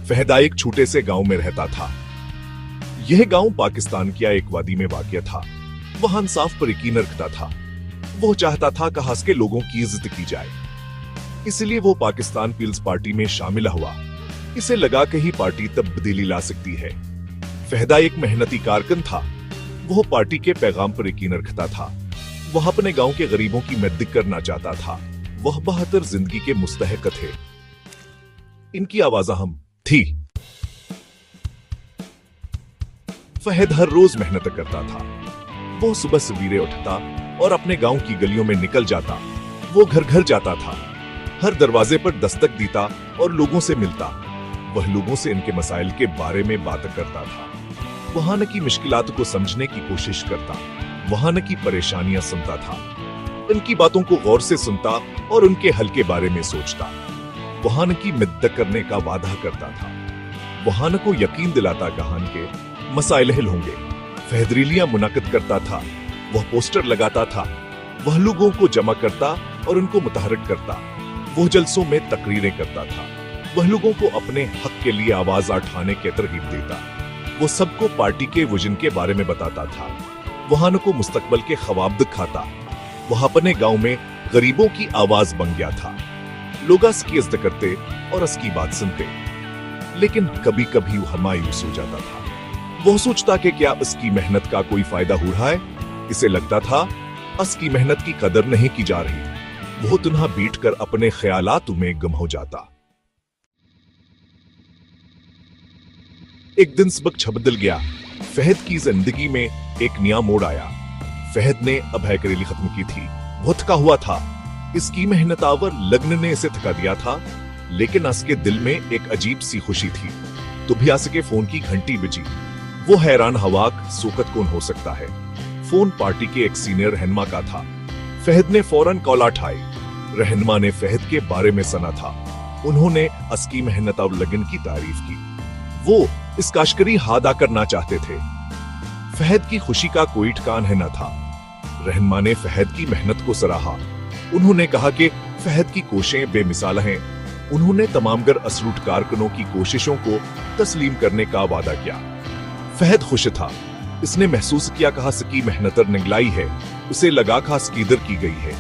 फहदा एक छोटे से गांव में रहता था। यह गांव पाकिस्तान की एक वादी में वाक़या था। वहां इंसाफ पर यकीन रखता था। वो चाहता था कि हंस के लोगों की इज्जत की जाए, इसलिए वो पाकिस्तान पीपल्स पार्टी में शामिल हुआ। इसे लगा कि ही पार्टी तब्दीली ला सकती है। फहदा एक मेहनती कारकुन था। वो पार्टी के पैगाम पर यकीन रखता था। वह अपने गांव के गरीबों की मदद करना चाहता था। वह बेहतर जिंदगी के मुस्तहिक थे। इनकी आवाज अहम थी। फहद हर रोज मेहनत करता था। वो सुबह सवेरे उठता और अपने गांव की गलियों में निकल जाता। वो घर घर जाता था, हर दरवाजे पर दस्तक देता और लोगों से मिलता। वह लोगों से इनके मसाइल के बारे में बात करता था। वहां की मुश्किलात को समझने की कोशिश करता, वहां की परेशानियां सुनता था। इनकी बातों को गौर से सुनता और उनके हल के बारे में सोचता। वहां की मदद करने का वादा करता था। वहां को यकीन दिलाता कहान के मसाइल हल होंगे। फहद रैलियां मुनाकिद करता था। वह पोस्टर लगाता था। वह लोगों को जमा करता और उनको मुतहरिक करता। वह जलसों में तकरीरें करता था। वह लोगों को अपने हक के लिए आवाज उठाने की तरगीब देता। वो सबको पार्टी के विजन के बारे में बताता था। वहां को मुस्तकबल के ख्वाब दिखाता। वह अपने गांव में गरीबों की आवाज बन गया था। लोग उसकी इज्जत करते और उसकी बात सुनते, लेकिन कभी कभी वह मायूस हो जाता था। वो सोचता कि क्या उसकी मेहनत का कोई फायदा हो रहा है। इसे लगता था उसकी मेहनत की कदर नहीं की जा रही। वो तन्हा बैठ कर अपने ख्यालात में गुम हो जाता। एक दिन सबक छबदल गया। फहद की जिंदगी में एक नया मोड़ आया। फहद ने अब हैकरेली खत्म की थी। वो थका हुआ था। इसकी मेहनत आवर लगन ने इसे थका दिया था, लेकिन उसके दिल में एक अजीब सी खुशी थी। तो भी आस के फोन की घंटी बजी। वो हैरान हवा सोकत कौन हो सकता है। फोन पार्टी के एक सीनियर रहनुमा का था। फहद ने फौरन कॉल उठाई। रहनुमा ने फहद के बारे में सुना था। उन्होंने उसकी मेहनत और लगन की तारीफ की। वो इस काशकरी हादा करना चाहते थे। फहद की खुशी का कोई ठिकाना न था। रहनुमा ने फहद की मेहनत को सराहा। उन्होंने कहा कि फहद की कोशिशें बेमिसाल हैं। उन्होंने तमामगर असरूट कारकुनों की कोशिशों को तस्लीम करने का वादा किया। फहद खुश था। इसने महसूस किया कहा सकी मेहनत निगलाई है। उसे लगा कहा स्कीदर की गई है।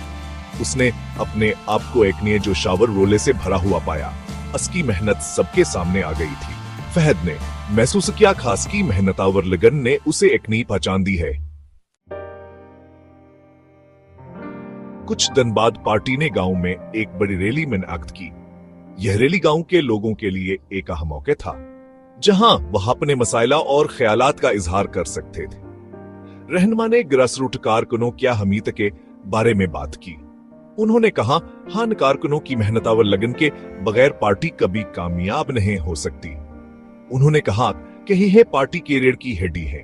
उसने अपने आप को एक ने जो शावर रोले से भरा हुआ पाया। उसकी मेहनत सबके सामने आ गई थी। फहद ने महसूस किया खास की मेहनतावर लगन ने उसे एक नी पहचान दी है। कुछ दिन बाद पार्टी ने गांव में एक बड़ी रैली मुनअक्किद की। यह रैली गांव के लोगों के लिए एक अहम मौका था, जहां वह अपने मसाइला और ख्यालात का इजहार कर सकते थे। रहनुमा ने ग्रासरूट कारकुनों क्या हमीत के बारे में बात की। उन्होंने कहा, हान कारकुनों की मेहनतावर लगन के बगैर पार्टी कभी कामयाब नहीं हो सकती। उन्होंने कहा कि यह पार्टी के रीढ़ की हड्डी है।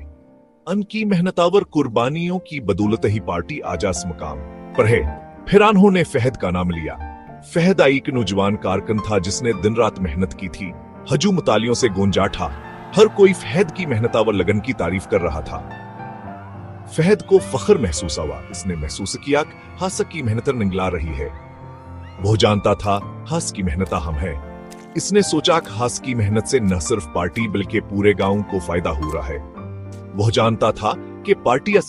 उनकी मेहनतावर कुर्बानियों की बदौलत ही पार्टी आज इस मुकाम पर है। फिर उन्होंने फहद का नाम लिया। फहद एक नौजवान कारकुन था जिसने दिन रात मेहनत की थी। हजू मुतालियों से गूंजा था। हर कोई फहद की मेहनतावर लगन की तारीफ कर रहा था। फहद को फख्र महसूस हुआ। इसने महसूस किया हास की मेहनत निगला रही है। वो जानता था हास की मेहनत हम है। इसने सोचा हास की मेहनत से न सिर्फ पार्टी बल्कि पूरे गांव को फायदा हो रहा है। वह जानता था कि पार्टी